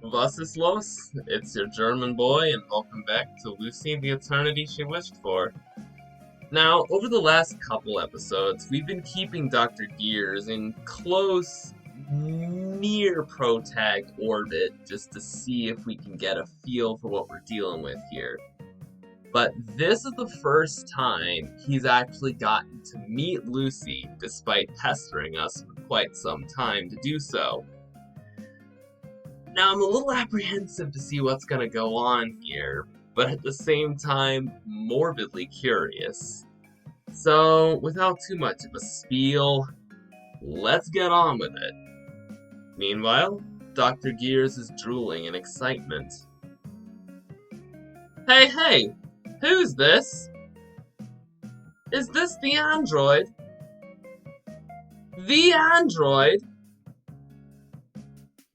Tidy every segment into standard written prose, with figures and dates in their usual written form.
Vasislos, it's your German boy, and welcome back to Lucy, the Eternity She Wished For. Now, over the last couple episodes, we've been keeping Dr. Gears in close, near protag orbit just to see if we can get a feel for what we're dealing with here. But this is the first time he's actually gotten to meet Lucy, despite pestering us for quite some time to do so. Now, I'm a little apprehensive to see what's going to go on here, but at the same time, morbidly curious. So, without too much of a spiel, let's get on with it. Meanwhile, Dr. Gears is drooling in excitement. Hey, who's this? Is this the android? The android?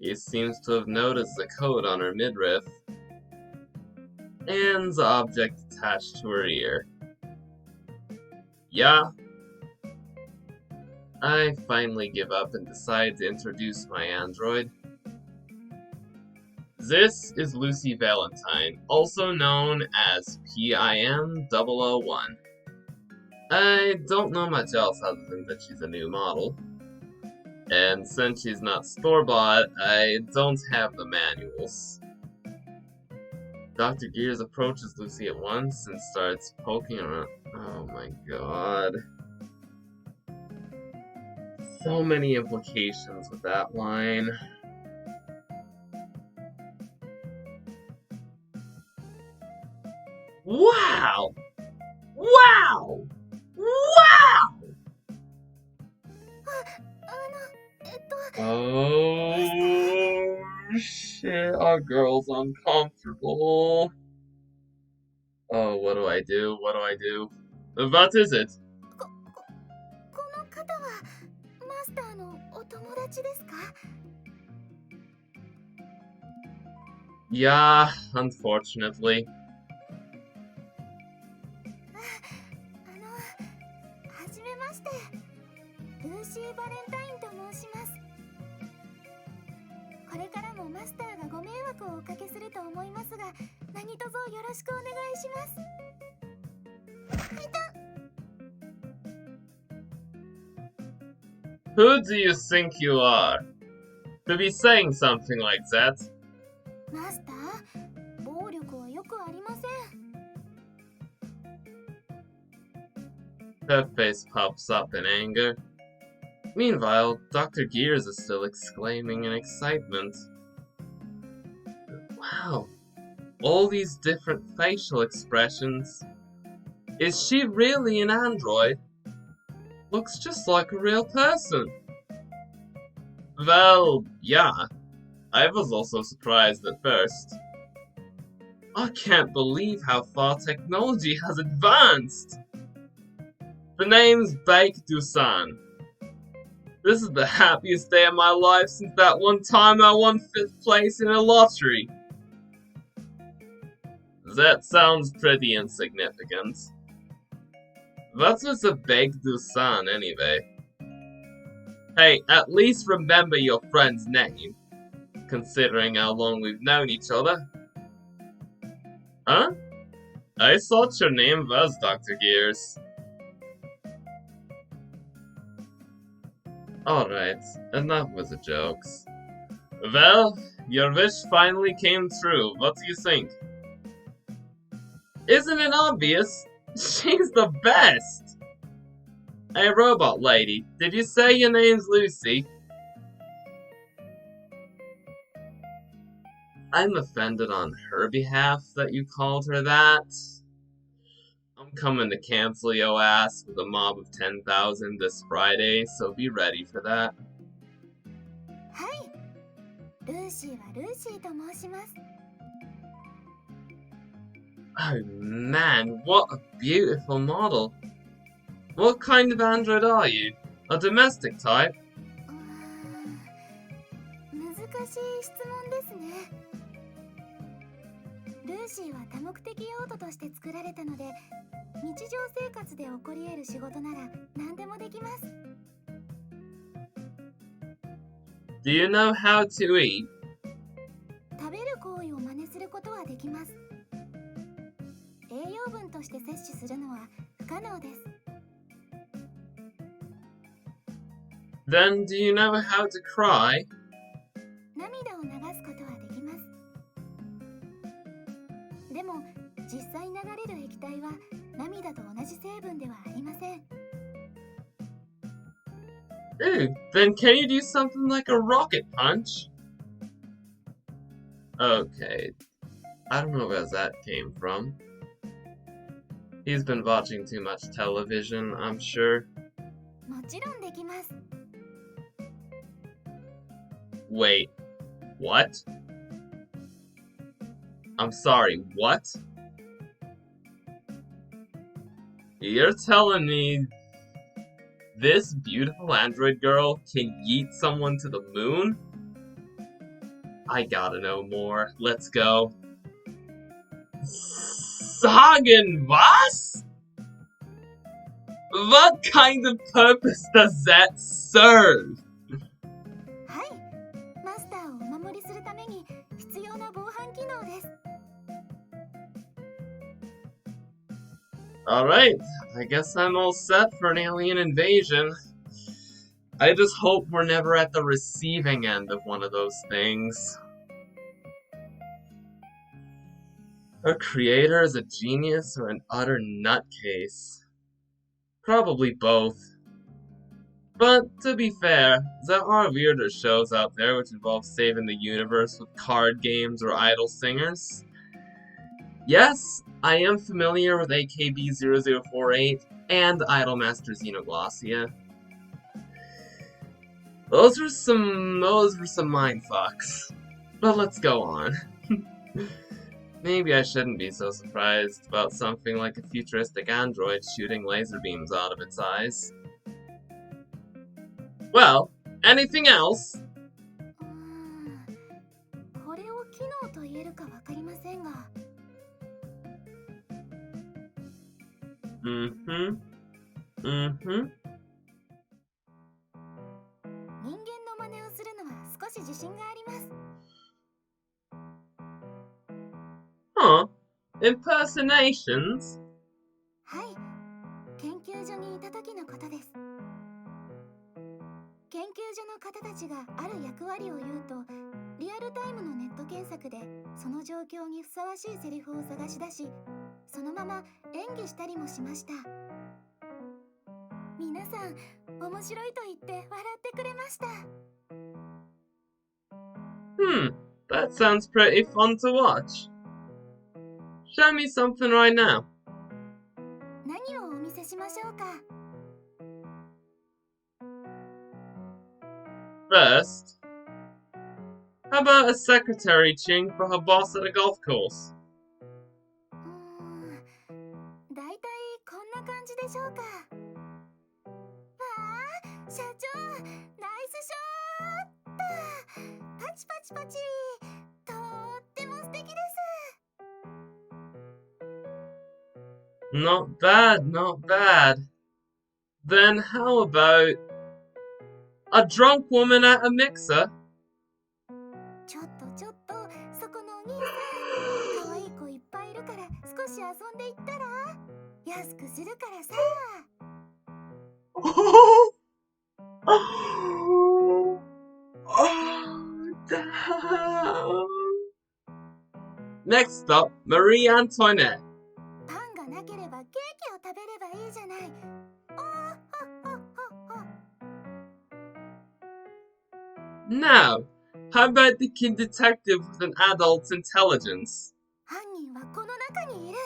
He seems to have noticed the code on her midriff. And the object attached to her ear. Yeah. I finally give up and decide to introduce my android. This is Lucy Valentine, also known as PIM-001. I don't know much else other than that she's a new model. And since she's not store-bought, I don't have the manuals. Dr. Gears approaches Lucy at once and starts poking around. Oh my god. So many implications with that line. Wow! Wow! Wow! Oh shit, our girl's uncomfortable. Oh, what do I do? What do I do? What is it? Yeah, unfortunately. Who do you think you are? To be saying something like that? Her face pops up in anger. Meanwhile, Dr. Gears is still exclaiming in excitement. Wow, all these different facial expressions. Is she really an android? Looks just like a real person. Well, yeah. I was also surprised at first. I can't believe how far technology has advanced. The name's Baek Dusan. This is the happiest day of my life since that one time I won 5th place in a lottery. That sounds pretty insignificant. What was a Baek Dusan anyway? Hey, at least remember your friend's name, considering how long we've known each other. Huh? I thought your name was Dr. Gears. Alright, enough with the jokes. Well, your wish finally came true. What do you think? Isn't it obvious? She's the best! Hey, robot lady, did you say your name's Lucy? I'm offended on her behalf that you called her that. I'm coming to cancel your ass with a mob of 10,000 this Friday, so be ready for that. Oh man, what a beautiful model. What kind of android are you? A domestic type? Do you know how to eat? ことはできます。栄養分として摂取するのは不可能です。Then do you know how to cry? 涙を流すことはできます。でも実際流れる液体は涙と同じ成分ではありません。Ooh, then can you do something like a rocket punch? Okay, I don't know where that came from. He's been watching too much television, I'm sure. もちろんできます。Wait, what? I'm sorry, what? You're telling me this beautiful android girl can yeet someone to the moon? I gotta know more. Let's go. Sagen was? What kind of purpose does that serve? はい、マスターをお守りするために必要な防犯機能です。Alright, I guess I'm all set for an alien invasion. I just hope we're never at the receiving end of one of those things. Our creator is a genius or an utter nutcase. Probably both. But, to be fair, there are weirder shows out there which involve saving the universe with card games or idol singers. Yes, I am familiar with AKB0048 and Idolmaster Xenoglossia. Those were some mindfucks. But let's go on. Maybe I shouldn't be so surprised about something like a futuristic android shooting laser beams out of its eyes. Well, anything else? これを機能と言えるかわかりませんが。人間の真似をするのは少し自信があります。Huh? Impersonations? はい、研究所にいた時のことです。研究所の方たちがある役割を言うと、リアルタイムのネット検索でその状況にふさわしいセリフを探し出し、そのまま演技したりもしました。皆さん、面白いと言って笑ってくれました。That sounds pretty fun to watch. Show me something right now. 何をお見せしましょうか。First, how about a secretary cheering for her boss at a golf course? だいたいこんな感じでしょうか。わあ、社長、ナイスショット。パチパチパチ。とっても素敵です。Not bad, not bad. Then how about a drunk woman at a mixer? ちょっと、そこのお兄さん、可愛い子いっぱいいるから少し遊んでいったら？安くするからさ。Next up, Marie Antoinette. パンがなければケーキを食べればいいじゃない。Now, how about the kid detective with an adult's intelligence? 犯人はこの中にいる。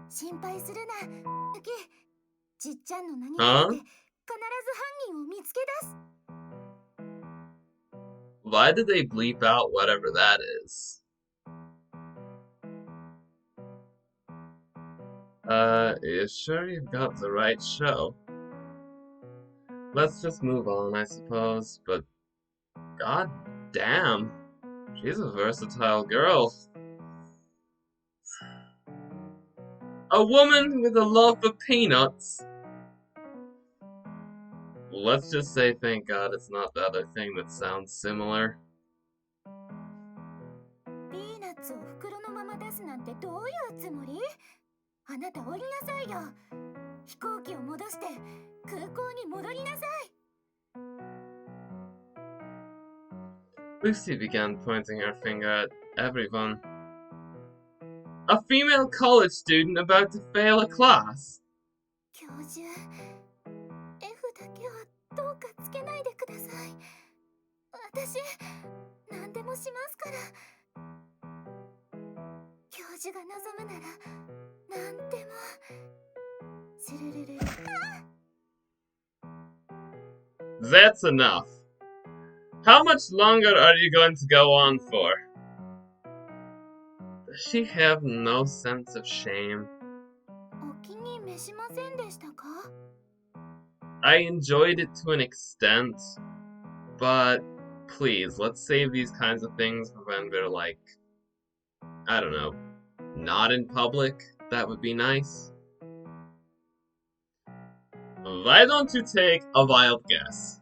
心配するな、ユキ。じっちゃんの名にかけて必ず犯人を見つけ出す。Why did they bleep out whatever that is? You sure you've got the right show? Let's just move on, I suppose, but god damn, she's a versatile girl. A woman with a love for peanuts. Let's just say thank god it's not the other thing that sounds similar. ピすなんてどういうつもり？あなた降りなさいよ。飛行機を戻して空港に戻りなさい。 Lucy began pointing her finger at everyone. A female college student about to fail a class? 教授、F だけはどうかつけないでください。私、何でもしますから。教授が望むなら何でも。スルルルル。 That's enough. How much longer are you going to go on for? Does she have no sense of shame? お気に召しませんでしたか？ I enjoyed it to an extent, but please, let's save these kinds of things for when we're like, I don't know, not in public. That would be nice. Why don't you take a wild guess?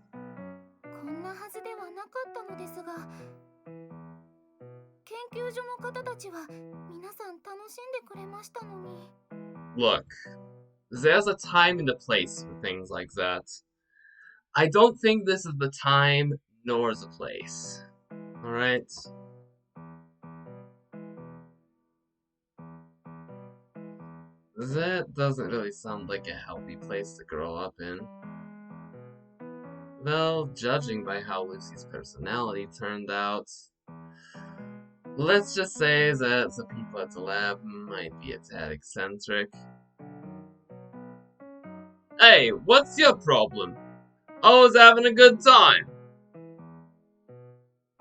こんなはずではなかったのですが、研究所の方たちは皆さん楽しんでくれましたのに。 Look, there's a time and a place for things like that. I don't think this is the time nor the place. Alright? That doesn't really sound like a healthy place to grow up in. Well, judging by how Lucy's personality turned out, let's just say that the people at the lab might be a tad eccentric. Hey, what's your problem? Always having a good time?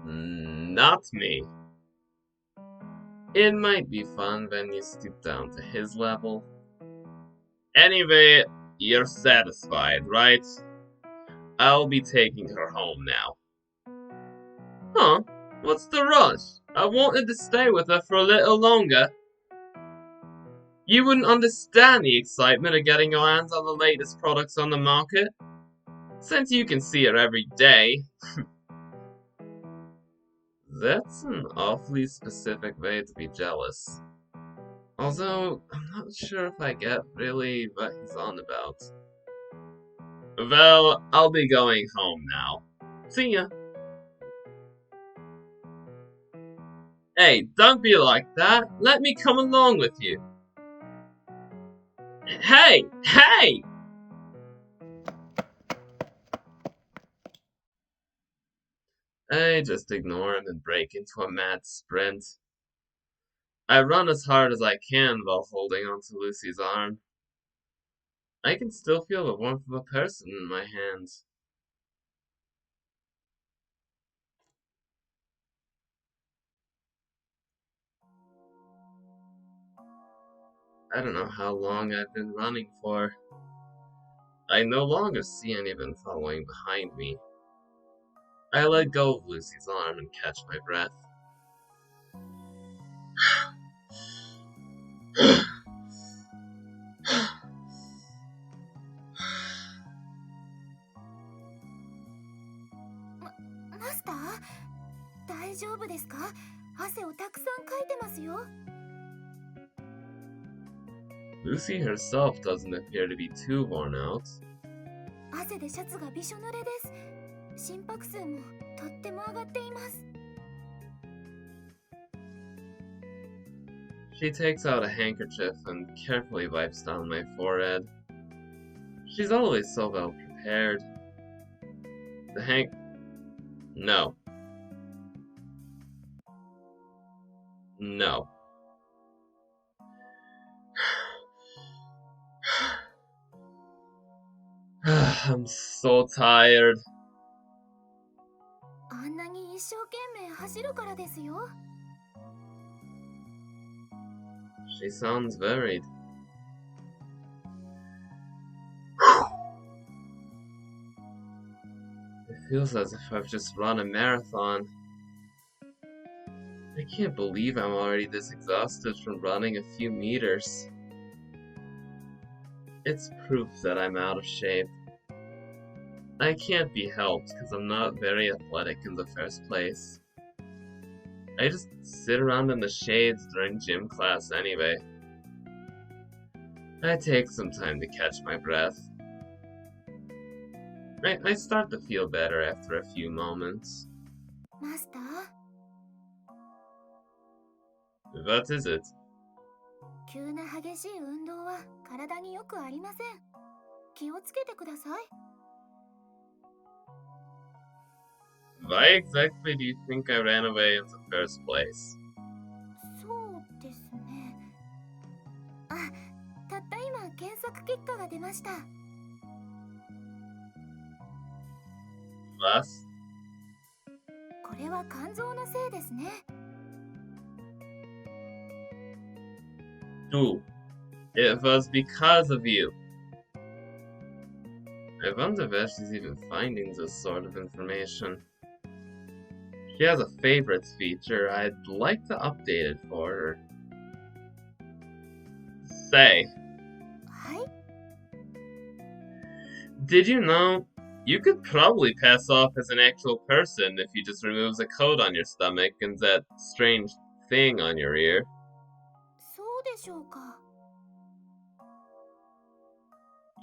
Not me. It might be fun when you stoop down to his level. Anyway, you're satisfied, right? I'll be taking her home now. Huh? What's the rush? I wanted to stay with her for a little longer. You wouldn't understand the excitement of getting your hands on the latest products on the market, since you can see her every day. That's an awfully specific way to be jealous. Although, I'm not sure if I get really what he's on about. Well, I'll be going home now. See ya. Hey, don't be like that. Let me come along with you. Hey! Hey! I just ignore him and break into a mad sprint. I run as hard as I can while holding onto Lucy's arm. I can still feel the warmth of a person in my hands. I don't know how long I've been running for. I no longer see anyone following behind me. I let go of Lucy's arm and catch my breath. Master? 大丈夫ですか？汗をたくさんかいてますよ。 Lucy herself doesn't appear to be too worn out. 汗でシャツがびしょ濡れです。心拍数もとっても上がっています。 She takes out a handkerchief and carefully wipes down my forehead. She's always so well prepared. No. No. I'm so tired. あんなに一生懸命走るからですよ。 She sounds worried. It feels as if I've just run a marathon. I can't believe I'm already this exhausted from running a few meters. It's proof that I'm out of shape. I can't be helped because I'm not very athletic in the first place. I just sit around in the shades during gym class anyway. I take some time to catch my breath. I start to feel better after a few moments. マスター What is it? 急な激しい運動は体によくありません。気をつけてください。 Why exactly do you think I ran away in the first place? そうですね。あ、たった今検索結果が出ました。 What? これは肝臓のせいですね。 Dude, it was because of you. I wonder where she's even finding this sort of information. She has a favorites feature. I'd like to update it for her. Say, はい。 did you know you could probably pass off as an actual person if you just remove the coat on your stomach and that strange thing on your ear? そうでしょうか。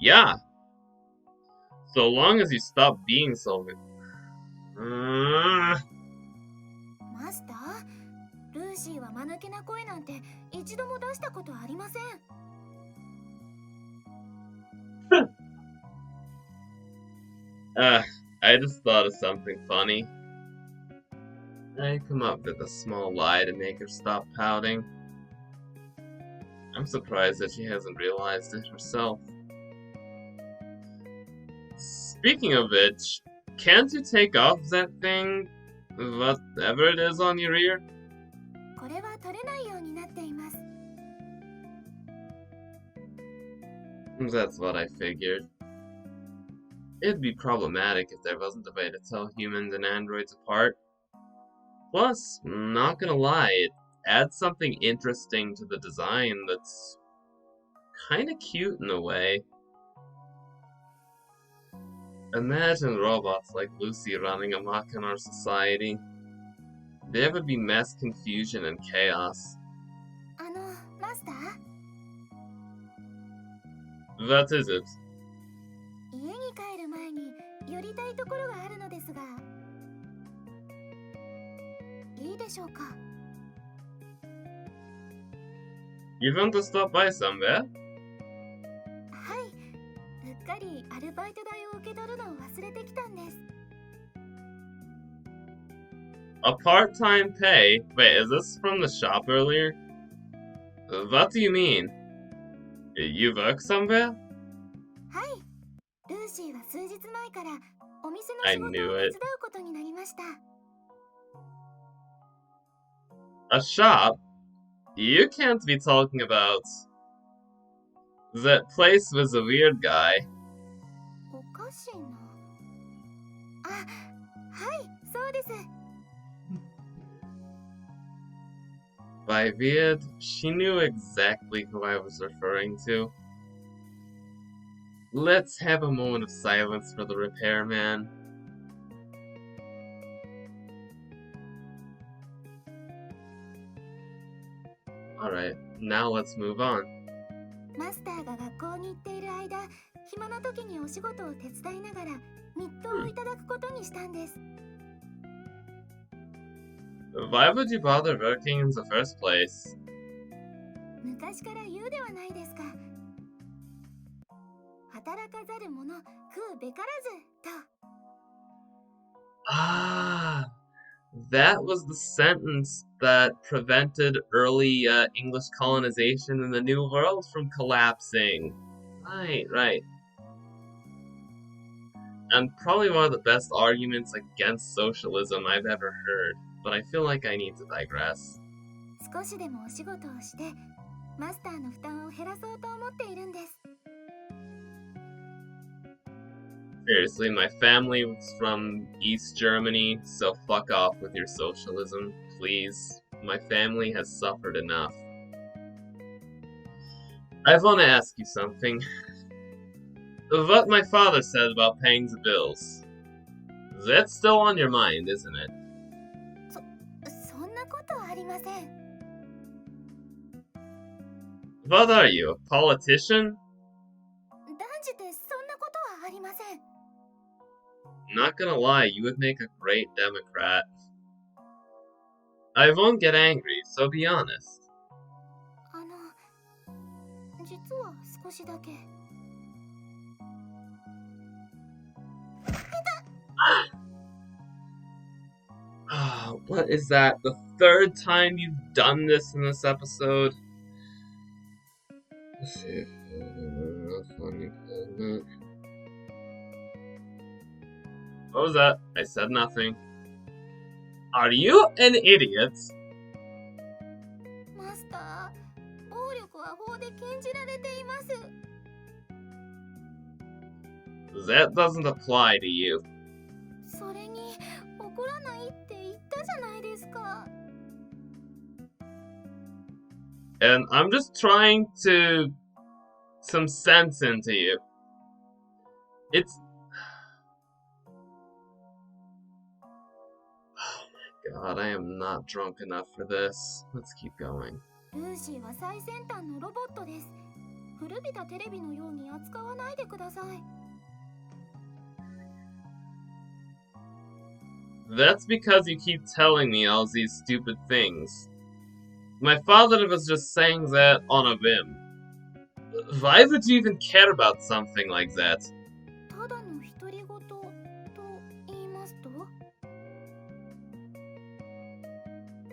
Yeah. So long as you stop being so... マスター、ルーシーは間抜けな声なんて一度も出したことありません。 I just thought of something funny. I come up with a small lie to make her stop pouting. I'm surprised that she hasn't realized it herself. Speaking of which, can't you take off that thing? Whatever it is on your ear? これは取れないようになっています。 That's what I figured. It'd be problematic if there wasn't a way to tell humans and androids apart. Plus, not gonna lie, it adds something interesting to the design that's kinda cute in a way. Imagine robots like Lucy running amok in our society. There would be mass confusion and chaos. マスター、 What is it? 家に帰る前に寄りたいところがあるのですが、いいでしょうか。 You want to stop by somewhere? はい、うっかりアルバイト代を受け取るのを忘れてきたんです。 A part-time pay? Wait, is this from the shop earlier? What do you mean? You work somewhere? はい、ルーシーは数日前からお店の I 仕事を knew 手伝う it. ことになりました。 A shop? You can't be talking about that place with the weird guy. おかしいな。あ、はい、そうです。 By weird, she knew exactly who I was referring to. Let's have a moment of silence for the repairman. Alright, now let's move on. マスターが学校に行っている間、暇な時にお仕事を手伝いながら日当をいただくことにしたんです。 Why would you bother working in the first place? 昔から言うではないですか。働かざる者食うべからずと。 Ah, that was the sentence that prevented early English colonization in the New World from collapsing. Right. And probably one of the best arguments against socialism I've ever heard, but I feel like I need to digress. 少しでもお仕事をしてマスターの負担を減らそうと思っているんです。 Seriously, my family was from East Germany, so fuck off with your socialism, please. My family has suffered enough. I want to ask you something. What my father said about paying the bills. That's still on your mind, isn't it? そんななことありません。 What are you, a politician? 断じてそんなことはありません。 Not gonna lie, you would make a great Democrat. I won't get angry, so be honest. 実は少しだけ。 What is that? The third time you've done this in this episode? Let's see. What was that? I said nothing. Are you an idiot? マスター、暴力は法で禁じられています。 That doesn't apply to you. それに怒らないって言ったじゃないですか。 And I'm just trying to some sense into you. It's oh my god, I am not drunk enough for this. Let's keep going. ルーシーは最先端のロボットです。古びたテレビのように扱わないでください。 That's because you keep telling me all these stupid things. My father was just saying that on a whim. Why would you even care about something like that? ただの独り言と言いますと？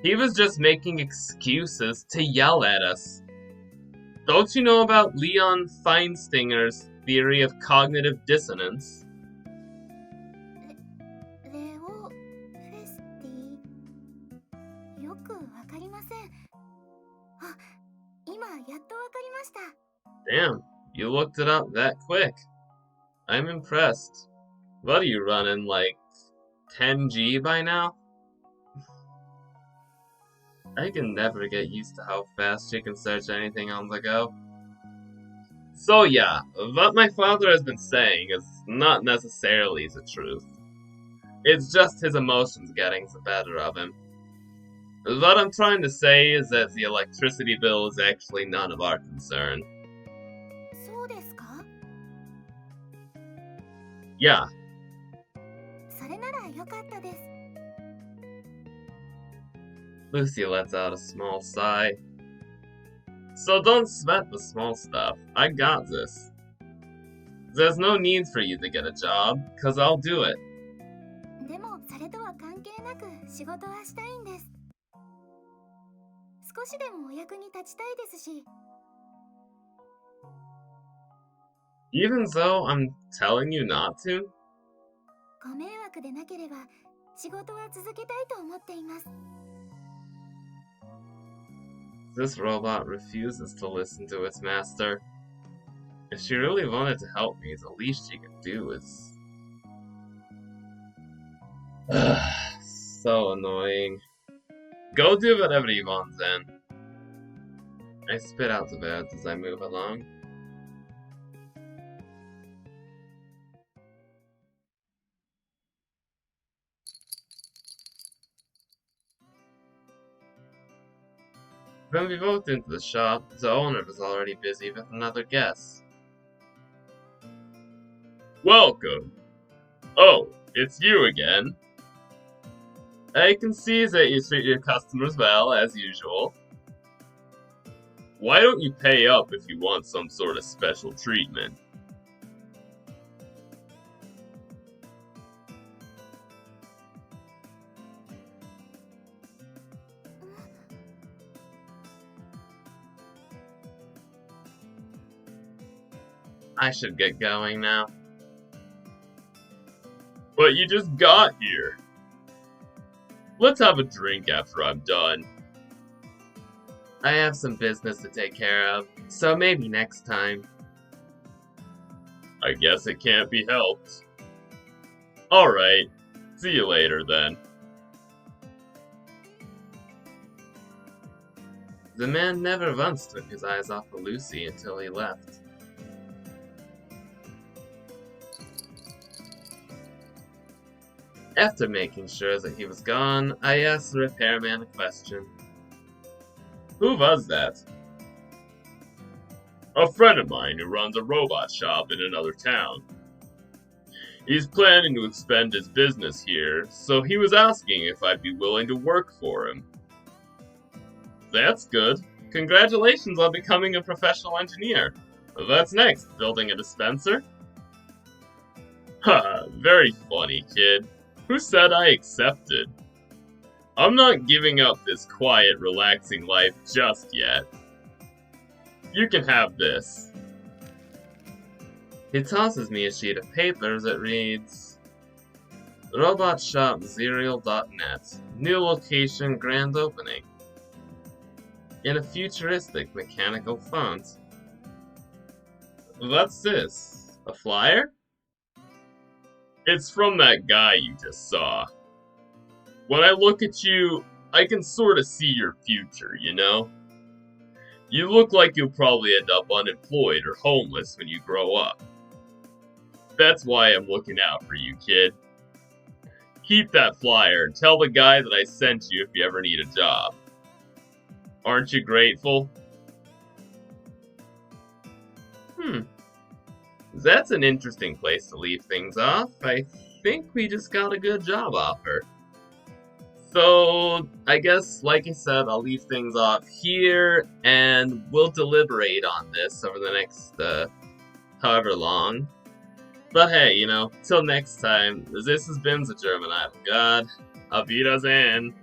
He was just making excuses to yell at us. Don't you know about Leon Feinstinger's theory of cognitive dissonance? レオ・フェスティ。よくわかりません。あ、今やっとわかりました。 Damn, you looked it up that quick. I'm impressed. What are you running, like 10G by now? I can never get used to how fast you can search anything on the go. So yeah, what my father has been saying is not necessarily the truth. It's just his emotions getting the better of him. What I'm trying to say is that the electricity bill is actually none of our concern. そうですか？ Yeah, それならよかったです。 Lucy lets out a small sigh. So don't sweat the small stuff. I got this. There's no need for you to get a job, cause I'll do it. でもそれとは関係なく仕事はしたいんです。少しでもお役に立ちたいですし。 Even though I'm telling you not to? ご迷惑でなければ仕事は続けたいと思っています。 This robot refuses to listen to its master. If she really wanted to help me, the least she could do is... So annoying. Go do whatever you want then. I spit out the words as I move along. When we walked into the shop, the owner was already busy with another guest. Welcome! Oh, it's you again. I can see that you treat your customers well, as usual. Why don't you pay up if you want some sort of special treatment? I should get going now. But you just got here. Let's have a drink after I'm done. I have some business to take care of, so maybe next time. I guess it can't be helped. Alright, see you later then. The man never once took his eyes off of Lucy until he left. After making sure that he was gone, I asked the repairman a question. Who was that? A friend of mine who runs a robot shop in another town. He's planning to expand his business here, so he was asking if I'd be willing to work for him. That's good. Congratulations on becoming a professional engineer. What's next? Building a dispenser? Haha, very funny, kid. Who said I accepted? I'm not giving up this quiet, relaxing life just yet. You can have this. He tosses me a sheet of paper that reads, RobotShopZerial.net. New location grand opening. In a futuristic mechanical font. What's this? A flyer? It's from that guy you just saw. When I look at you, I can sort of see your future, you know? You look like you'll probably end up unemployed or homeless when you grow up. That's why I'm looking out for you, kid. Keep that flyer and tell the guy that I sent you if you ever need a job. Aren't you grateful? That's an interesting place to leave things off. I think we just got a good job offer. So, I guess, like I said, I'll leave things off here, and we'll deliberate on this over the next, however long. But hey, you know, till next time, this has been the German Idol God. Auf Wiedersehen!